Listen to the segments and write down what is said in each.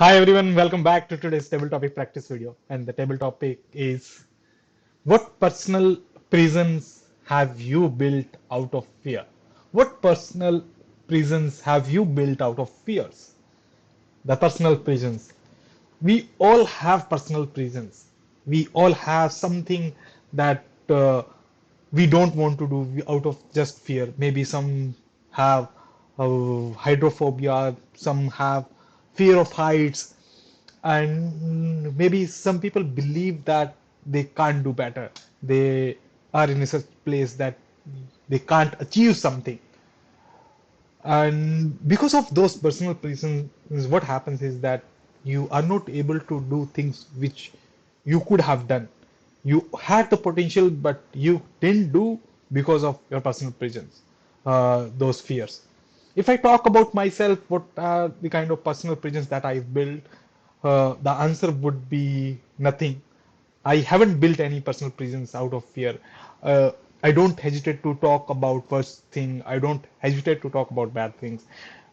Hi everyone, welcome back to today's table topic practice video. And the table topic is, what personal prisons have you built out of fear? What personal prisons have you built out of fears? The personal prisons. We all have personal prisons. We all have something that we don't want to do out of just fear. Maybe some have hydrophobia, some have fear of heights, and maybe some people believe that they can't do better. They are in a such place that they can't achieve something. And because of those personal reasons, what happens is that you are not able to do things which you could have done. You had the potential, but you didn't do because of your personal prisons, those fears. If I talk about myself, what are the kind of personal prisons that I've built? The answer would be nothing. I haven't built any personal prisons out of fear. I don't hesitate to talk about first thing. I don't hesitate to talk about bad things.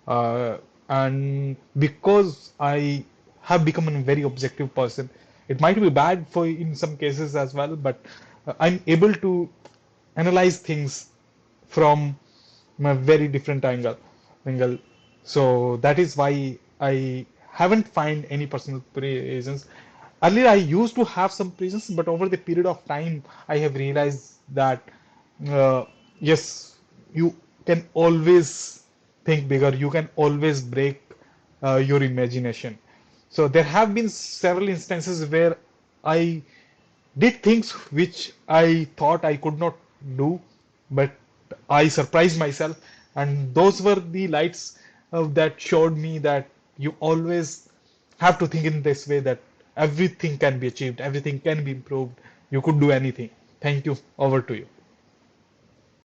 Uh, and because I have become a very objective person, it might be bad for in some cases as well, but I'm able to analyze things from a very different angle. So that is why I haven't find any personal reasons. Earlier I used to have some reasons, but over the period of time I have realized that uh, yes, you can always think bigger, you can always break your imagination. So there have been several instances where I did things which I thought I could not do, but I surprised myself, and those were the lights that showed me that you always have to think in this way, that everything can be achieved, everything can be improved, you could do anything. Thank you. Over to you.